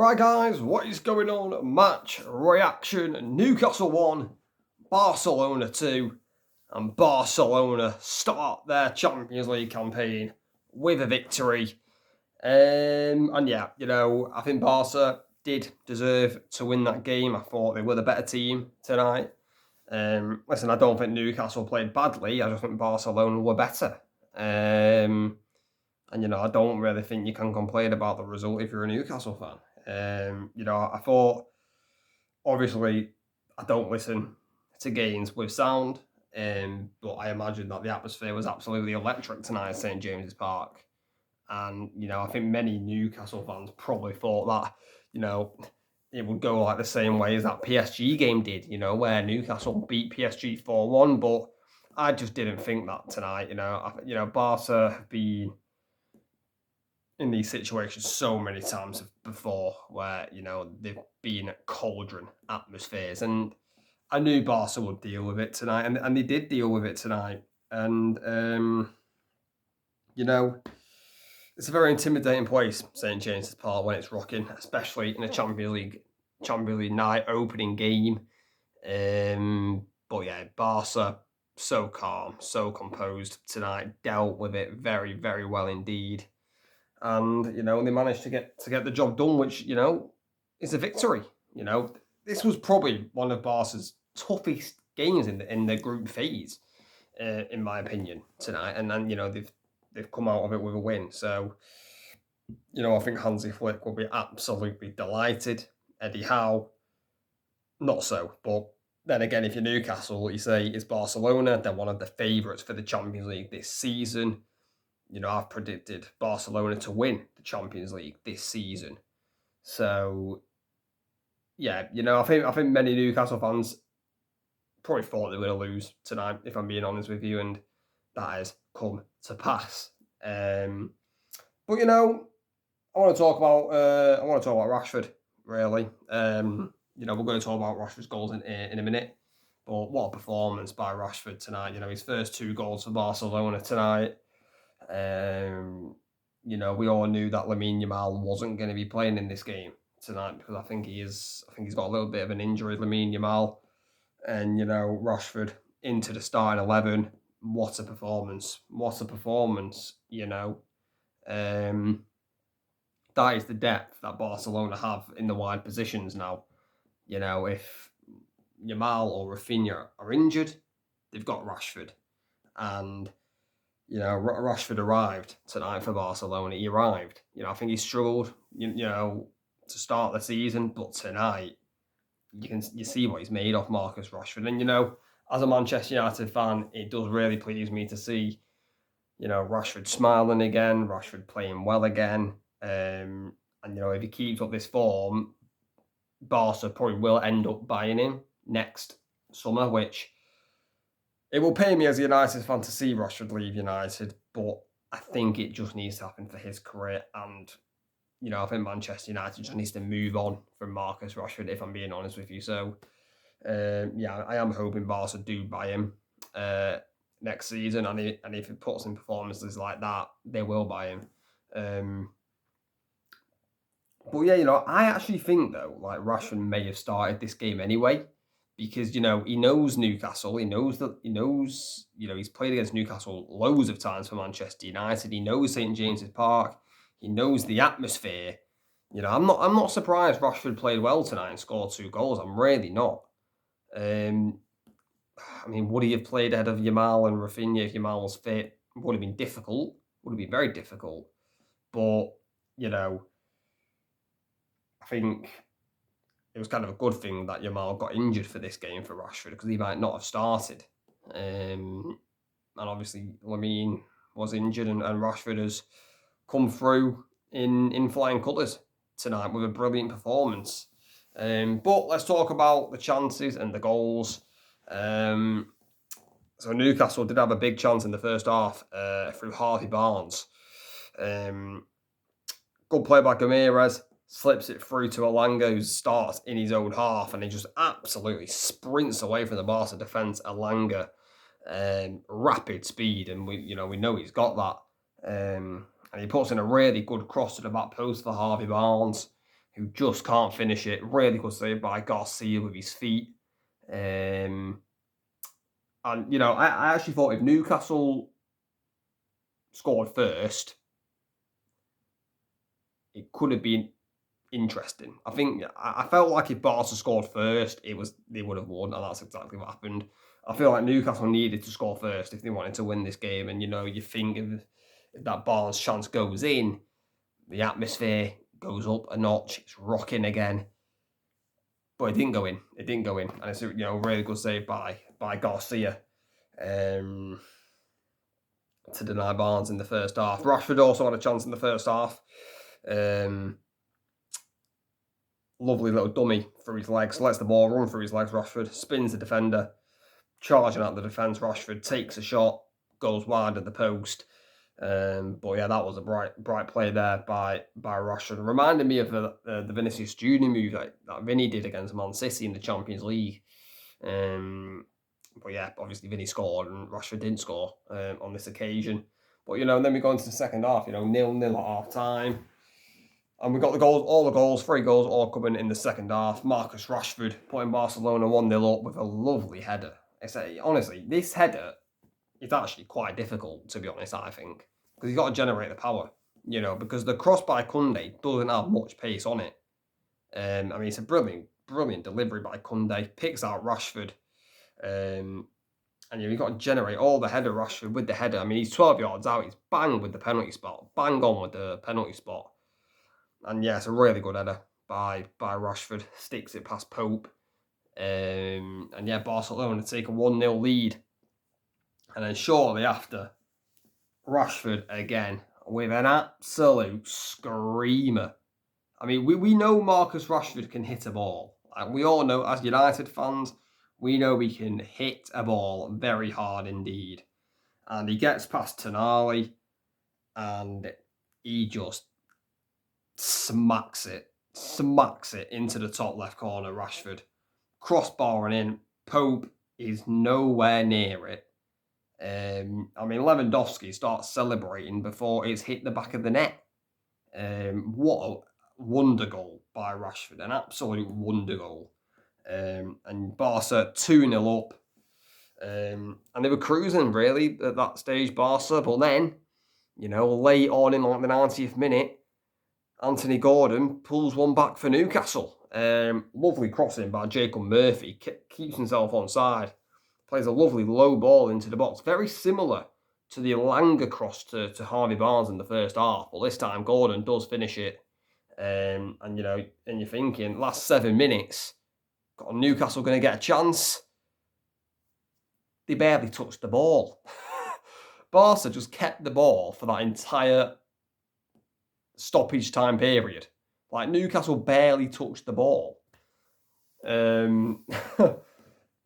Right, guys, what is going on? Match reaction. Newcastle 1, Barcelona 2, and Barcelona start their Champions League campaign with a victory. And yeah, I think Barca did deserve to win that game. I thought they were the better team tonight. Listen, I don't think Newcastle played badly. I just think Barcelona were better. And I don't really think you can complain about the result if you're a Newcastle fan. I thought, obviously, I don't listen to games with sound, but I imagine that the atmosphere was absolutely electric tonight at St James's Park. And, I think many Newcastle fans probably thought that, it would go like the same way as that PSG game did, where Newcastle beat PSG 4-1. But I just didn't think that tonight. Barca have been in these situations so many times before where, they've been cauldron atmospheres. And I knew Barca would deal with it tonight, and they did deal with it tonight. And, it's a very intimidating place, St James's Park, when it's rocking, especially in a Champions League night opening game. But yeah, Barca, so calm, so composed tonight, dealt with it very, very well indeed. And they managed to get the job done, which is a victory. This was probably one of Barca's toughest games in the group phase, in my opinion, tonight. And then they've come out of it with a win. So I think Hansi Flick will be absolutely delighted. Eddie Howe, not so. But then again, if you're Newcastle, you say it's Barcelona. They're one of the favourites for the Champions League this season. I've predicted Barcelona to win the Champions League this season. So, yeah, I think many Newcastle fans probably thought they were going to lose tonight, if I'm being honest with you, and that has come to pass. But I want to talk about Rashford, really. We're going to talk about Rashford's goals in a minute. But what a performance by Rashford tonight! His first 2 goals for Barcelona tonight. We all knew that Lamine Yamal wasn't going to be playing in this game tonight because I think he's got a little bit of an injury, Lamine Yamal. And, Rashford into the starting 11. What a performance. What a performance, that is the depth that Barcelona have in the wide positions now. If Yamal or Rafinha are injured, they've got Rashford. And Rashford arrived tonight for Barcelona. He arrived. I think he struggled, to start the season, but tonight you see what he's made of, Marcus Rashford. And as a Manchester United fan, it does really please me to see, Rashford smiling again, Rashford playing well again. And if he keeps up this form, Barca probably will end up buying him next summer, which it will pay me as a United fan to see Rashford leave United, but I think it just needs to happen for his career. And, I think Manchester United just needs to move on from Marcus Rashford, if I'm being honest with you. So, I am hoping Barca do buy him next season. And if it puts in performances like that, they will buy him. But yeah, I actually think, though, like Rashford may have started this game anyway. Because, he knows Newcastle. He knows, he's played against Newcastle loads of times for Manchester United. He knows St James's Park. He knows the atmosphere. I'm not surprised Rashford played well tonight and scored 2 goals. I'm really not. Would he have played ahead of Yamal and Rafinha if Yamal was fit? Would have been difficult. Would have been very difficult. But, I think it was kind of a good thing that Yamal got injured for this game for Rashford because he might not have started. And obviously Lamine was injured and Rashford has come through in flying colours tonight with a brilliant performance. But let's talk about the chances and the goals. So Newcastle did have a big chance in the first half through Harvey Barnes. Good play by Ramirez. Slips it through to Elanga, who starts in his own half, and he just absolutely sprints away from the Barca defence. Elanga, rapid speed, and we know he's got that. And he puts in a really good cross to the back post for Harvey Barnes, who just can't finish it. Really good save by Garcia with his feet. And, you know, I actually thought if Newcastle scored first, it could have been interesting. I think I felt like if Barca scored first, they would have won, and that's exactly what happened. I feel like Newcastle needed to score first if they wanted to win this game. And, you know, you think if that Barnes chance goes in, the atmosphere goes up a notch. It's rocking again. But it didn't go in. It didn't go in. And it's a, you know, really good save by Garcia to deny Barnes in the first half. Rashford also had a chance in the first half. Lovely little dummy through his legs. Lets the ball run through his legs, Rashford. Spins the defender. Charging out the defence, Rashford takes a shot. Goes wide at the post. But yeah, that was a bright play there by Rashford. Reminded me of the Vinicius Junior move that Vinny did against Man City in the Champions League. But yeah, obviously Vinny scored and Rashford didn't score on this occasion. But, you know, and then we go into the second half, you know, 0-0 at half time. And we got the goals, all the goals, 3 goals, all coming in the second half. Marcus Rashford putting Barcelona 1-0 up with a lovely header. Honestly, this header is actually quite difficult, to be honest, I think. Because you've got to generate the power, you know, because the cross by Koundé doesn't have much pace on it. I mean, it's a brilliant delivery by Koundé. Picks out Rashford. And you've got to generate all the header Rashford with the header. I mean, he's 12 yards out. He's bang with the penalty spot. Bang on with the penalty spot. And yeah, it's a really good header by Rashford. Sticks it past Pope. And yeah, Barcelona take a 1-0 lead. And then shortly after, Rashford again with an absolute screamer. I mean, we know Marcus Rashford can hit a ball. And we all know, as United fans, we know he can hit a ball very hard indeed. And he gets past Tonali and he just smacks it into the top left corner, Rashford. Crossbar and in. Pope is nowhere near it. I mean, Lewandowski starts celebrating before it's hit the back of the net. What a wonder goal by Rashford. An absolute wonder goal. And Barca 2-0 up. And they were cruising, really, at that stage, Barca. But then, you know, late on in like the 90th minute, Anthony Gordon pulls one back for Newcastle. Lovely crossing by Jacob Murphy. Keeps himself onside. Plays a lovely low ball into the box. Very similar to the Elanga cross to Harvey Barnes in the first half. But this time, Gordon does finish it. And, you know, and you're thinking, last 7 minutes, got Newcastle going to get a chance? They barely touched the ball. Barca just kept the ball for that entire stoppage time period. Like, Newcastle barely touched the ball.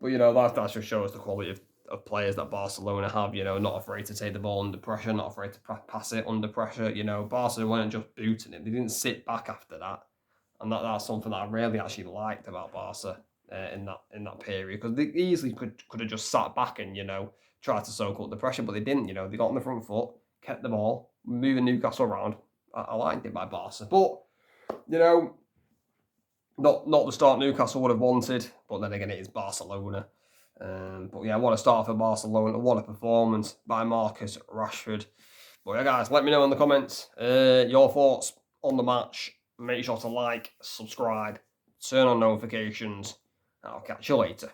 But, you know, that just shows the quality of players that Barcelona have, you know, not afraid to take the ball under pressure, not afraid to pass it under pressure. You know, Barcelona weren't just booting it. They didn't sit back after that. And that's something that I really actually liked about Barca in that period. Because they easily could have just sat back and, you know, tried to soak up the pressure, but they didn't. You know, they got on the front foot, kept the ball, moving Newcastle around. I liked it by Barca. But, you know, not the start Newcastle would have wanted, but then again, it is Barcelona. But yeah, what a start for Barcelona. What a performance by Marcus Rashford. But yeah, guys, let me know in the comments your thoughts on the match. Make sure to like, subscribe, turn on notifications, and I'll catch you later.